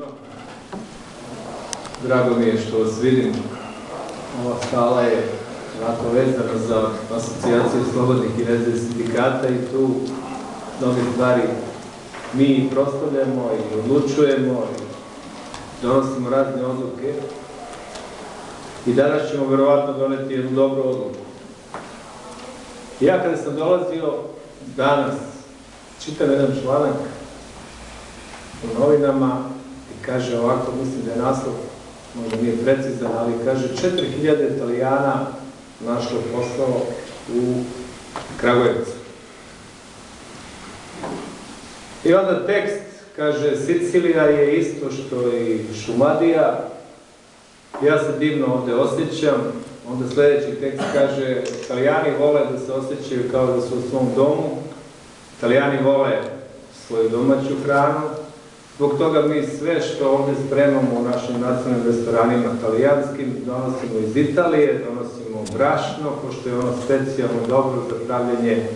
svima. Drago mi je što vas vidim. Ova sala je onako vezana za asocijaciju slobodnih i nezavisnih sindikata i tu mnoge stvari mi proslavljamo i odlučujemo i donosimo razne odluke. I danas ćemo verovatno doneti jednu dobru odluku. Ja kada sam dolazio danas, čitam jedan članak u novinama i kaže ovako, mislim da je naslov, možda nije precizan, ali kaže 4000 Italijana našlo posao u Kragujevcu. I onda tekst kaže Sicilija je isto što i Šumadija, ja se divno ovde osjećam. Onda sledeći tekst kaže Italijani vole da se osjećaju kao da su u svom domu, Italijani vole svoju domaću hranu, zbog toga mi sve što ovde spremamo u našim nacionalnim restoranima italijanskim donosimo iz Italije, donosimo brašno, pošto je ono specijalno dobro za pravljanje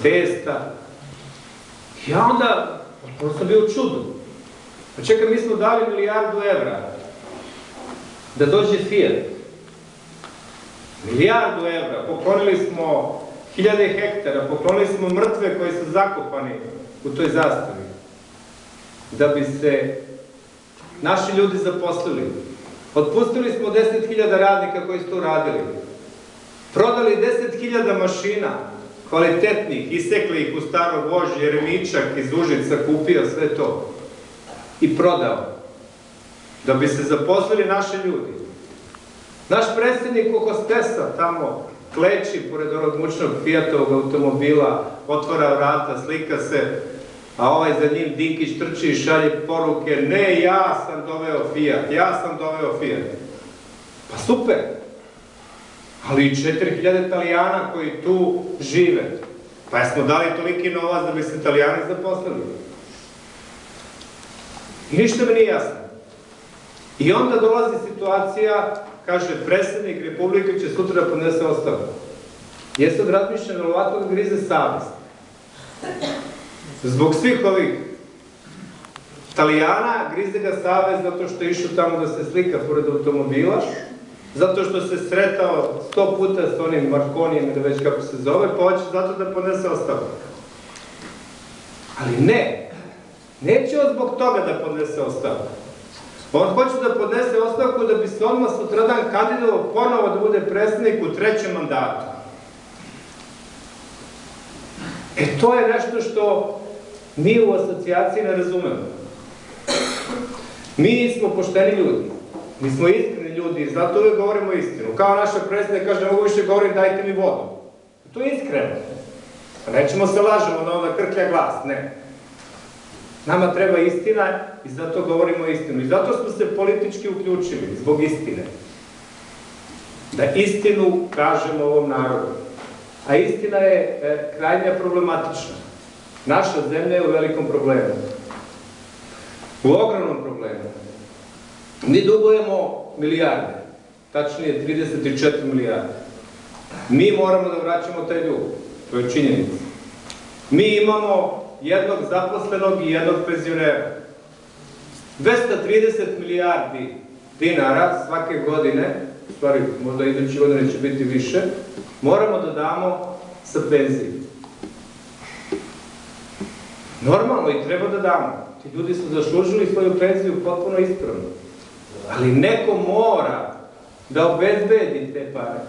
testa. Ja onda, to sam bio u čudu. Pa čekaj, mi smo dali 1 milijardu evra da dođe Fiat. 1 milijardu evra, poklonili smo 1000 hektara, poklonili smo mrtve koji su zakopani u toj zastavi, da bi se naši ljudi zaposlili. Otpustili smo 10.000 radnika koji su to radili. Prodali 10.000 mašina, kvalitetnih, isekli ih u Staro Gvožđe, Jeremičak iz Užica, kupio sve to i prodao, da bi se zaposlili naši ljudi. Naš predsjednik u hostesa tamo kleči pored onog mučnog Fiatovog automobila, otvara vrata, slika se, a ovaj za njim Dinkić trči i šalje poruke, ne, ja sam doveo Fiat, ja sam doveo Fiat. Pa super, ali i 4000 Italijana koji tu žive. Pa jesmo dali toliki novac da bi se Italijani zaposlili. I ništa mi nije jasno. I onda dolazi situacija, kaže, predsjednik Republike će sutra da podnese ostavku. Jeste od razmišljena, ovako da grize savest. Zbog svih ovih Italijana grize ga savest zato što je išao tamo da se slika pored automobila, zato što se sretao 100 puta s onim Markonijem, ili već kako se zove, pa hoće zato da podnese ostavku. Ali ne, neće on zbog toga da podnese ostavku. On hoće da podnese ostavku da bi se odmah sutradan kandidovao ponovo da bude predsjednik u 3. mandatu. To je nešto što mi u asocijaciji ne razumemo. Mi smo pošteni ljudi, mi smo iskreni ljudi i zato uvijek govorimo istinu. Kao naša predsjednika kaže, ne mogu više govorim, dajte mi vodu. To je iskreno. Nećemo se lažemo da onda krklja glas, ne. Nama treba istina i zato govorimo istinu. I zato smo se politički uključili, zbog istine. Da istinu kažemo ovom narodu. A istina je krajnje problematična. Naša zemlja je u velikom problemu. U ogromnom problemu. Mi dugujemo milijarde, tačnije 34 milijarde. Mi moramo da vraćamo taj dug. To je činjenica. Mi imamo jednog zaposlenog i jednog penzionera. 230 milijardi dinara svake godine, u stvari možda iduće godine će biti više, moramo da damo sa penzije. Normalno i treba da damo. Ti ljudi su zaslužili svoju penziju potpuno ispravno. Ali neko mora da obezbedi te pare.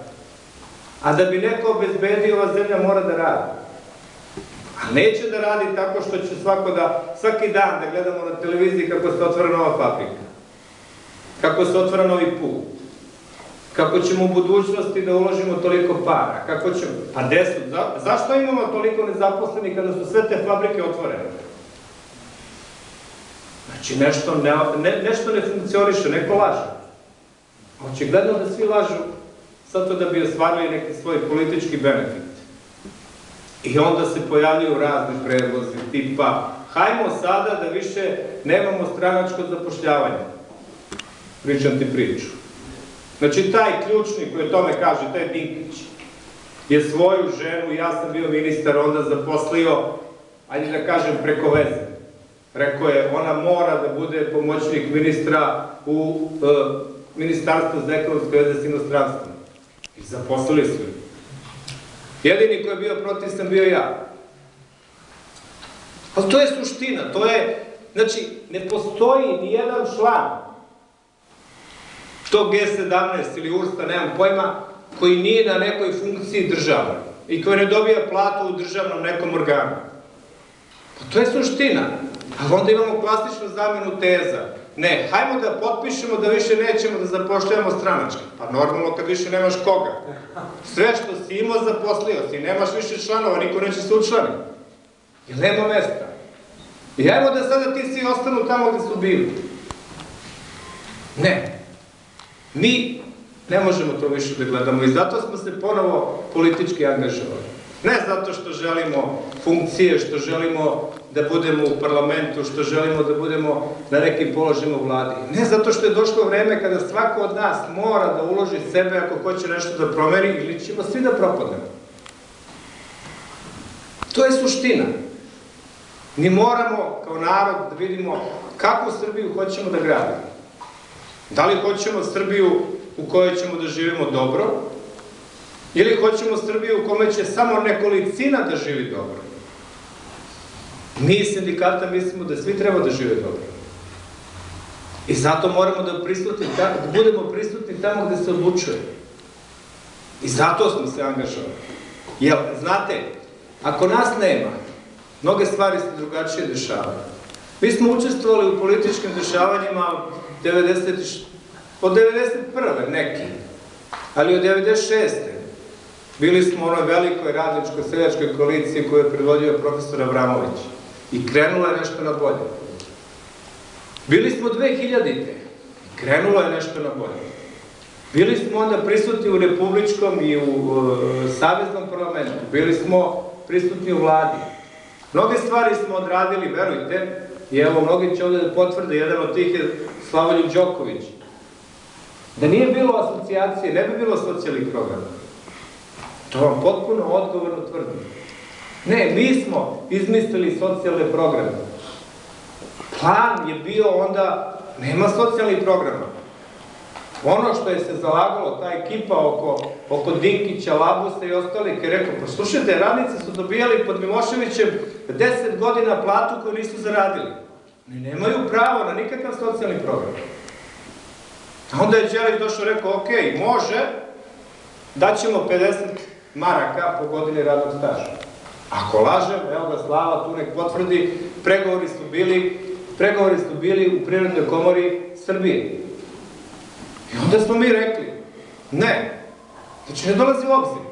A da bi neko obezbedio, ova zemlja mora da radi. A neće da radi tako što će svaki dan da gledamo na televiziji kako se otvara nova fabrika, kako se otvara novi put, kako ćemo u budućnosti da uložimo toliko para, kako ćemo... Pa zašto imamo toliko nezaposlenih kada su sve te fabrike otvorene? Znači nešto ne funkcioniše, neko laže. Očigledno da svi lažu zato da bi ostvarili neki svoj politički benefit. I onda se pojavljaju razni predlozi, tipa, hajmo sada da više nemamo stranačko zapošljavanje. Pričam ti priču. Znači, taj ključni koji o tome kaže, taj Dinkić, je svoju ženu, ja sam bio ministar, onda zaposlio, ajde da kažem, preko veze. Rekao je, ona mora da bude pomoćnik ministra u Ministarstvu za ekonomske veze s inostranstvom. I zaposlili su je. Jedini koji je bio protiv sam bio ja. Ali to je suština, to je, znači, ne postoji ni jedan član tog G17 ili URST-a, nemam pojma, koji nije na nekoj funkciji državnoj i koji ne dobija platu u državnom nekom organu. Pa to je suština. Ali onda imamo klasičnu zamenu teza. Ne, hajmo da potpišemo da više nećemo da zapošljavamo stranački. Pa normalno kad više nemaš koga. Sve što si imao zaposlio si, nemaš više članova, niko neće se učlaniti. Jer nema mesta. I ajmo da sada ti svi ostanu tamo gde su bili. Ne. Mi ne možemo to više da gledamo i zato smo se ponovo politički angažovali. Ne zato što želimo funkcije, što želimo da budemo u parlamentu, što želimo da budemo na nekim položajima u vladi. Ne zato što je došlo vreme kada svako od nas mora da uloži sebe ako hoće nešto da promeni ili ćemo svi da propadnemo. To je suština. Mi moramo kao narod da vidimo kakvu Srbiju hoćemo da gradimo. Da li hoćemo Srbiju u kojoj ćemo da živimo dobro, ili hoćemo Srbiju u kome će samo nekolicina da živi dobro. Mi iz sindikata mislimo da svi treba da žive dobro. I zato moramo da budemo prisutni tamo gde se odlučuje. I zato smo se angažovali. Jer, znate, ako nas nema, mnoge stvari se drugačije dešavaju. Mi smo učestvovali u političkim dešavanjima od 91. neki, ali od 96. Bili smo u onoj velikoj radničko-seljačkoj koaliciji koju je predvodio profesor Avramović i krenulo je nešto na bolje. Bili smo 2000. i krenulo je nešto na bolje. Bili smo onda prisutni u republičkom i u saveznom parlamentu, bili smo prisutni u vladi. Mnoge stvari smo odradili, verujte, i evo, mnogi će ovde da potvrde, jedan od tih je Slavoljub Đoković. Da nije bilo asocijacije, ne bi bilo socijalnih programa. To vam potpuno odgovorno tvrdim. Ne, mi smo izmislili socijalne programe. Plan je bio onda, nema socijalnih programa. Ono što je se zalagalo, ta ekipa oko Dinkića, Labusa i ostalih, je rekao, pa slušajte, radnice su dobijali pod Miloševićem 10 godina platu koju nisu zaradili. Nemaju pravo na nikakav socijalni program. A onda je Đelić došao i rekao, ok, može, daćemo 50 maraka po godini radnog staža. Ako lažem, evo ga Slava, tu nek potvrdi, pregovori su bili u Privrednoj komori Srbije. I onda smo mi rekli, ne, znači ne dolazi u obzir.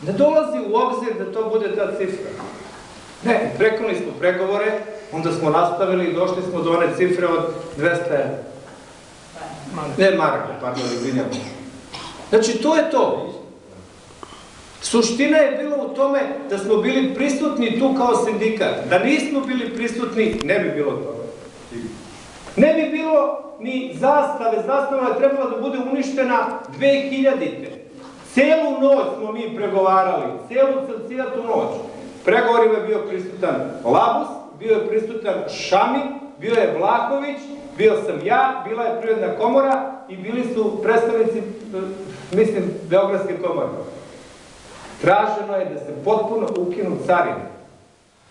Ne dolazi u obzir da to bude ta cifra. Ne, prekonali smo pregovore, onda smo nastavili i došli smo do one cifre od 200 evra. Ne maraka, pardon, izvinjamo. Znači, to je to. Suština je bila u tome da smo bili prisutni tu kao sindikat. Da nismo bili prisutni, ne bi bilo toga. Ne bi bilo ni zastave. Zastava je trebala da bude uništena 2000. Celu noć smo mi pregovarali, cijelu noć. Pregovorima je bio prisutan Labus, bio je prisutan Šami, bio je Vlahović, bio sam ja, bila je Privredna komora i bili su predstavnici, mislim, Beogradske komore. Traženo je da se potpuno ukinu carine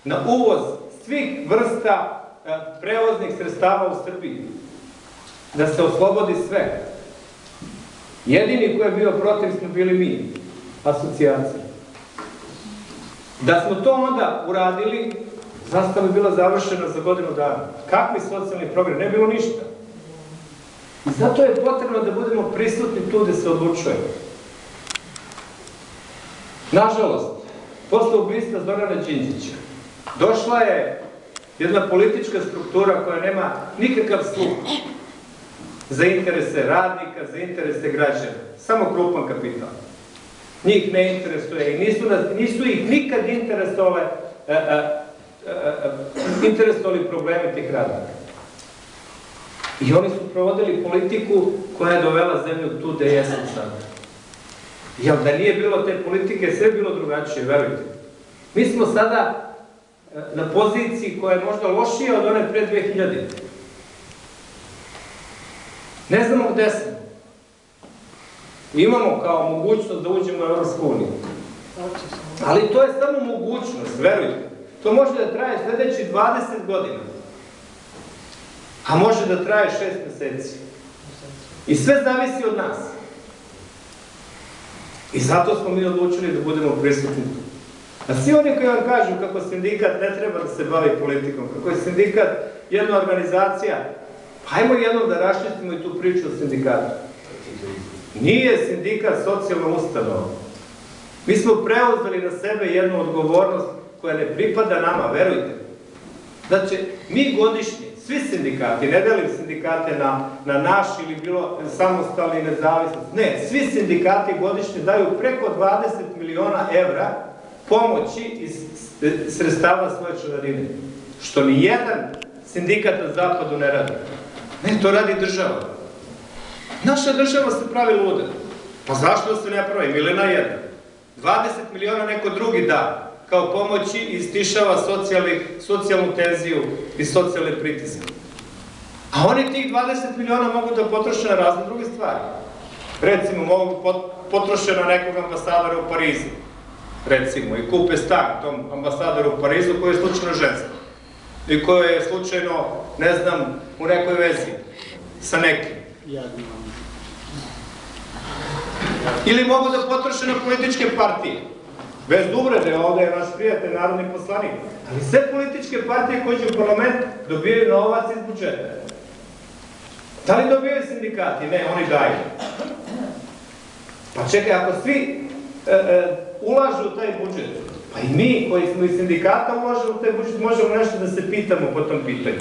na uvoz svih vrsta prevoznih sredstava u Srbiji. Da se oslobodi sve. Jedini koji je bio protiv smo bili mi, asocijacija. Da smo to onda uradili, zastava je bila završena za godinu dana. Kakvi socijalni program? Ne bilo ništa. I zato je potrebno da budemo prisutni tu gde se odlučuje. Nažalost, posle ubistva Zorana Đinđića, došla je jedna politička struktura koja nema nikakav sluh za interese radnika, za interese građana. Samo krupan kapital. Njih ne interesuje i nisu ih nikad interesovali problemi tih radnika. I oni su provodili politiku koja je dovela zemlju tu gde jesam sada. Jer da nije bilo te politike, sve je bilo drugačije, verujte. Mi smo sada na poziciji koja je možda lošija od one pre 2000. Ne znamo gde smo. Imamo kao mogućnost da uđemo u Evropsku uniju. Ali to je samo mogućnost, verujte. To može da traje sledeći 20 godina. A može da traje 6 meseci. I sve zavisi od nas. I zato smo mi odlučili da budemo prisutni. A svi oni koji vam kažu kako sindikat ne treba da se bavi politikom, kako je sindikat jedna organizacija, hajmo jednom da raščistimo i tu priču o sindikatu. Nije sindikat socijalna ustanova. Mi smo preuzeli na sebe jednu odgovornost koja ne pripada nama, verujte. Znači, mi godišnje, svi sindikati, ne delim sindikate na naš ili bilo samostalni nezavisnost, ne, svi sindikati godišnje daju preko 20 miliona evra pomoći iz sredstava svoje članarine. Što ni jedan sindikat na zapadu ne radi. Ne, to radi država. Naša država se pravi luda. Pa zašto se ne pravi? Milina jedna. 20 miliona neko drugi da, kao pomoći i stišava socijalnu tenziju i socijalne pritiske. A oni tih 20 miliona mogu da potroše na razne druge stvari. Recimo, mogu potroše na nekog ambasadora u Parizu. Recimo, i kupe stan tom ambasadoru u Parizu koji je slučajno ženski. I koji je slučajno, ne znam, u nekoj vezi sa nekim. Ili mogu da potroše na političke partije. Bez uvrede, ovde je naš prijatelj, narodni poslanik. Ali sve političke partije koje će u parlament dobijaju novac iz budžeta. Da li dobijaju sindikati? Ne, oni daju. Pa čekaj, ako svi ulažu u taj budžet, pa i mi koji smo iz sindikata ulažemo u taj budžet, možemo nešto da se pitamo po tom pitanju.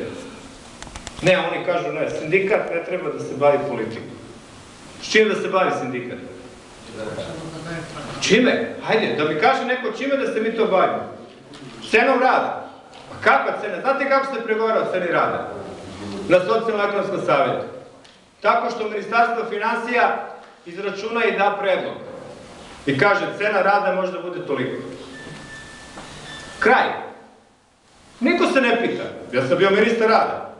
Ne, oni kažu ne, sindikat ne treba da se bavi politikom. S čim da se bavi sindikat? Čime? Hajde, da mi kaže neko čime da se mi to bavimo. Cenom rada. A kakva cena? Znate kako se pregovara o ceni rada? Na socijalno-ekonomskom savjetu. Tako što Ministarstvo finansija izračuna i da predlog. I kaže, cena rada može da bude toliko. Kraj. Niko se ne pita. Ja sam bio ministar rada.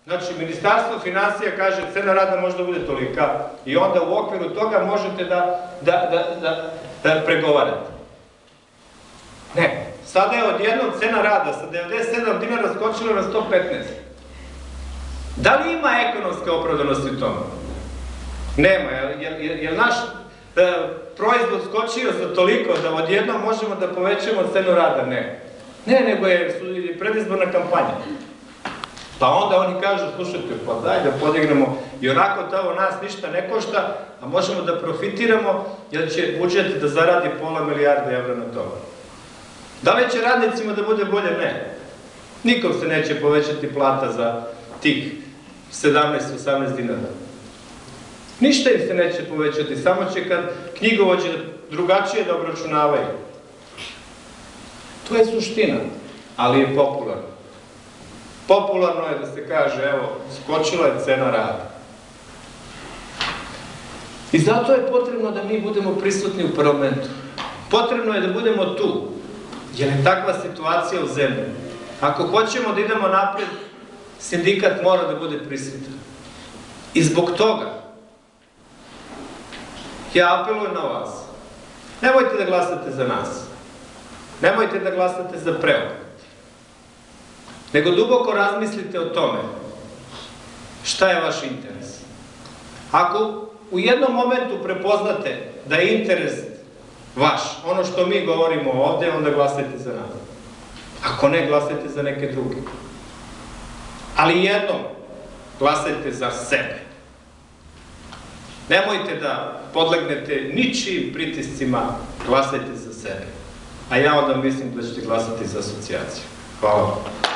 Znači, Ministarstvo finansija kaže, cena rada može da bude tolika i onda u okviru toga možete da pregovarate. Ne. Sada je odjednom cena rada sa 97 dinara skočila na 115. Da li ima ekonomska opravdanost u tome? Nema. Je naš proizvod skočio za toliko da odjednom možemo da povećamo cenu rada? Ne. Ne, nego je predizborna kampanja. Pa onda oni kažu, slušajte, pa daj da podignemo, i onako to nas ništa ne košta, a možemo da profitiramo, jer će budžet da zaradi pola milijarde evra na to. Da li će radnicima da bude bolje? Ne. Nikom se neće povećati plata za tih 17-18 dinara. Ništa im se neće povećati, samo će kad knjigovođe drugačije da obračunavaju. To je suština, ali je popularno. Popularno je da se kaže, evo, skočila je cena rada. I zato je potrebno da mi budemo prisutni u parlamentu. Potrebno je da budemo tu, jer je takva situacija u zemlji. Ako hoćemo da idemo napred, sindikat mora da bude prisutan. I zbog toga, ja apelujem na vas, nemojte da glasate za nas, nemojte da glasate za preokret, nego duboko razmislite o tome šta je vaš interes. Ako u jednom momentu prepoznate da je interes vaš, ono što mi govorimo ovde, onda glasajte za nas. Ako ne, glasajte za neke druge. Ali jednom glasajte za sebe. Nemojte da podlegnete ničijim pritiscima, glasajte za sebe. A ja onda mislim da ćete glasati za asocijaciju. Hvala vam.